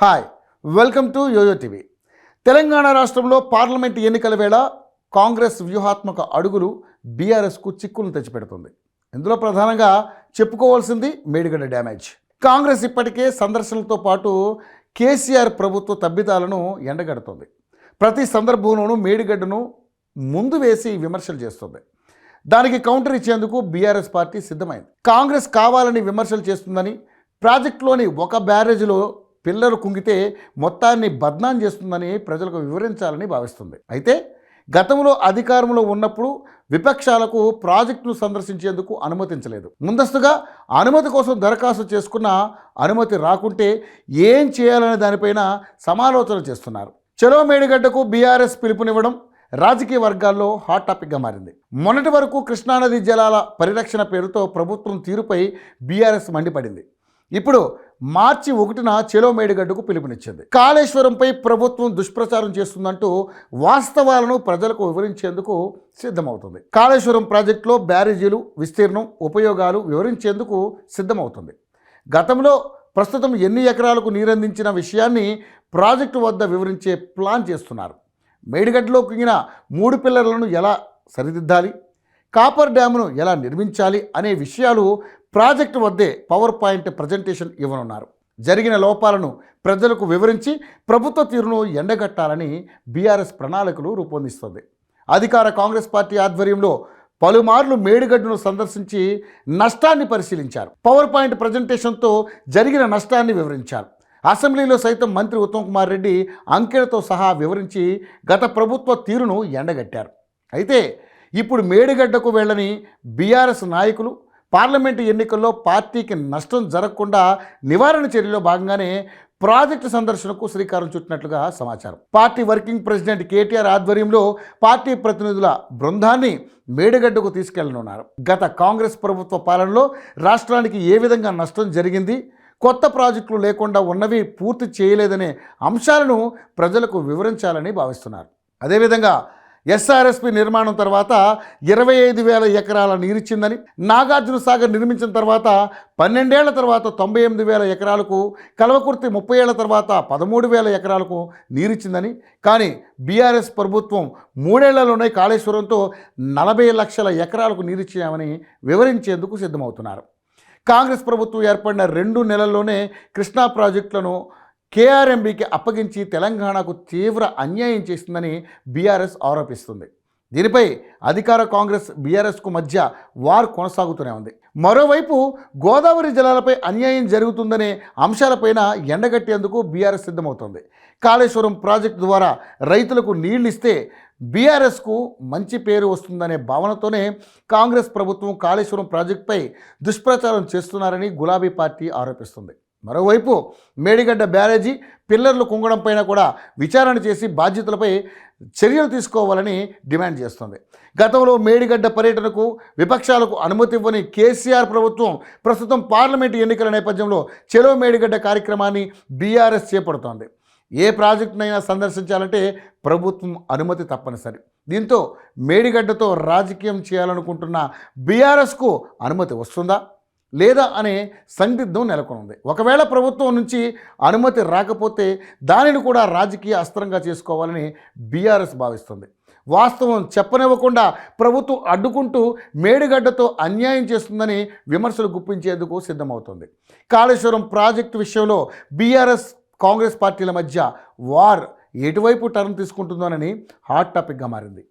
Hi, welcome to YoYo TV. Telangana రాష్ట్రంలో parliament ఎన్నికల వేళ కాంగ్రెస్ వ్యూహాత్మక అడుగులు బీఆర్ఎస్కు చిక్కులను తెచ్చిపెడుతుంది. ఇందులో ప్రధానంగా చెప్పుకోవాల్సింది మేడిగడ్డ డ్యామేజ్. కాంగ్రెస్ ఇప్పటికే సందర్శనలతో పాటు కేసీఆర్ ప్రభుత్వ తప్పిదాలను ఎండగడుతుంది. ప్రతి సందర్భంలోనూ మేడిగడ్డను ముందు వేసి విమర్శలు చేస్తుంది. దానికి కౌంటర్ ఇచ్చేందుకు బీఆర్ఎస్ పార్టీ సిద్ధమైంది. కాంగ్రెస్ కావాలని విమర్శలు చేస్తుందని, ప్రాజెక్టులోని ఒక బ్యారేజ్లో పిల్లలు కుంగితే మొత్తాన్ని బద్నాం చేస్తుందని ప్రజలకు వివరించాలని భావిస్తుంది. అయితే గతంలో అధికారంలో ఉన్నప్పుడు విపక్షాలకు ప్రాజెక్టును సందర్శించేందుకు అనుమతించలేదు. ముందస్తుగా అనుమతి కోసం దరఖాస్తు చేసుకున్న అనుమతి రాకుంటే ఏం చేయాలనే దానిపైన సమాలోచన చేస్తున్నారు. చలో మేడిగడ్డకు బీఆర్ఎస్ పిలుపునివ్వడం రాజకీయ వర్గాల్లో హాట్ టాపిక్గా మారింది. మొన్నటి వరకు కృష్ణానది జలాల పరిరక్షణ పేరుతో ప్రభుత్వం తీరుపై బీఆర్ఎస్ మండిపడింది. ఇప్పుడు మార్చి 1న చెలో మేడిగడ్డకు పిలుపునిచ్చింది. కాళేశ్వరంపై ప్రభుత్వం దుష్ప్రచారం చేస్తుందంటూ వాస్తవాలను ప్రజలకు వివరించేందుకు సిద్ధమవుతుంది. కాళేశ్వరం ప్రాజెక్టులో బ్యారేజీలు, విస్తీర్ణం, ఉపయోగాలు వివరించేందుకు సిద్ధమవుతుంది. గతంలో ప్రస్తుతం ఎన్ని ఎకరాలకు నీరందించిన విషయాన్ని ప్రాజెక్టు వద్ద వివరించే ప్లాన్ చేస్తున్నారు. మేడిగడ్డలో కుంగిన 3 పిల్లర్లను ఎలా సరిదిద్దాలి, కాపర్ డ్యామును ఎలా నిర్మించాలి అనే విషయాలు ప్రాజెక్టు వద్దే పవర్ పాయింట్ ప్రజెంటేషన్ ఇవ్వనున్నారు. జరిగిన లోపాలను ప్రజలకు వివరించి ప్రభుత్వ తీరును ఎండగట్టాలని బీఆర్ఎస్ ప్రణాళికలు రూపొందిస్తుంది. అధికార కాంగ్రెస్ పార్టీ ఆధ్వర్యంలో పలుమార్లు మేడిగడ్డను సందర్శించి నష్టాన్ని పరిశీలించారు. పవర్ పాయింట్ ప్రజెంటేషన్తో జరిగిన నష్టాన్ని వివరించారు. అసెంబ్లీలో సైతం మంత్రి ఉత్తమ్ కుమార్ రెడ్డి అంకెలతో సహా వివరించి గత ప్రభుత్వ తీరును ఎండగట్టారు. అయితే ఇప్పుడు మేడిగడ్డకు వెళ్ళని బీఆర్ఎస్ నాయకులు పార్లమెంటు ఎన్నికల్లో పార్టీకి నష్టం జరగకుండా నివారణ చర్యలో భాగంగానే ప్రాజెక్టు సందర్శనకు శ్రీకారం చుట్టినట్లుగా సమాచారం. పార్టీ వర్కింగ్ ప్రెసిడెంట్ కేటీఆర్ ఆధ్వర్యంలో పార్టీ ప్రతినిధుల బృందాన్ని మేడిగడ్డకు తీసుకెళ్లనున్నారు. గత కాంగ్రెస్ ప్రభుత్వ పాలనలో రాష్ట్రానికి ఏ విధంగా నష్టం జరిగింది, కొత్త ప్రాజెక్టులు లేకుండా ఉన్నవి పూర్తి చేయలేదనే అంశాలను ప్రజలకు వివరించాలని భావిస్తున్నారు. అదేవిధంగా ఎస్ఆర్ఎస్పి నిర్మాణం తర్వాత 25,000 ఎకరాల నీరిచ్చిందని, నాగార్జున సాగర్ నిర్మించిన తర్వాత 12 ఏళ్ల తర్వాత 98,000 ఎకరాలకు, కల్వకుర్తి 30 ఏళ్ల తర్వాత 13,000 ఎకరాలకు నీరిచ్చిందని, కానీ బీఆర్ఎస్ ప్రభుత్వం 3 ఏళ్లలోనే కాళేశ్వరంతో 40 లక్షల ఎకరాలకు నీరిచ్చామని వివరించేందుకు సిద్ధమవుతున్నారు. కాంగ్రెస్ ప్రభుత్వం ఏర్పడిన 2 నెలల్లోనే కృష్ణా ప్రాజెక్టులను కేఆర్ఎంబీకి అప్పగించి తెలంగాణకు తీవ్ర అన్యాయం చేసిందని బీఆర్ఎస్ ఆరోపిస్తుంది. దీనిపై అధికార కాంగ్రెస్ బీఆర్ఎస్కు మధ్య వార్ కొనసాగుతూనే ఉంది. మరోవైపు గోదావరి జలాలపై అన్యాయం జరుగుతుందనే అంశాలపైన ఎండగట్టేందుకు బీఆర్ఎస్ సిద్ధమవుతోంది. కాళేశ్వరం ప్రాజెక్టు ద్వారా రైతులకు నీళ్లు ఇస్తే బీఆర్ఎస్కు మంచి పేరు వస్తుందనే భావనతోనే కాంగ్రెస్ ప్రభుత్వం కాళేశ్వరం ప్రాజెక్టుపై దుష్ప్రచారం చేస్తున్నారని గులాబీ పార్టీ ఆరోపిస్తుంది. మరోవైపు మేడిగడ్డ బ్యారేజీ పిల్లర్లు కుంగడం పైన కూడా విచారణ చేసి బాధ్యతలపై చర్యలు తీసుకోవాలని డిమాండ్ చేస్తుంది. గతంలో మేడిగడ్డ పర్యటనకు విపక్షాలకు అనుమతి ఇవ్వని కేసీఆర్ ప్రభుత్వం ప్రస్తుతం పార్లమెంటు ఎన్నికల నేపథ్యంలో చెలో మేడిగడ్డ కార్యక్రమాన్ని బీఆర్ఎస్ చేపడుతోంది. ఏ ప్రాజెక్టునైనా సందర్శించాలంటే ప్రభుత్వం అనుమతి తప్పనిసరి. దీంతో మేడిగడ్డతో రాజకీయం చేయాలనుకుంటున్న బీఆర్ఎస్కు అనుమతి వస్తుందా లేదా అనే సందిగ్ధం నెలకొనుంది. ఒకవేళ ప్రభుత్వం నుంచి అనుమతి రాకపోతే దానిని కూడా రాజకీయ అస్త్రంగా చేసుకోవాలని బీఆర్ఎస్ భావిస్తుంది. వాస్తవం చెప్పనివ్వకుండా ప్రభుత్వం అడ్డుకుంటూ మేడిగడ్డతో అన్యాయం చేస్తుందని విమర్శలు గుప్పించేందుకు సిద్ధమవుతుంది. కాళేశ్వరం ప్రాజెక్టు విషయంలో బీఆర్ఎస్ కాంగ్రెస్ పార్టీల మధ్య వార్ ఎటువైపు టర్న్ తీసుకుంటుందోనని హాట్ టాపిక్గా మారింది.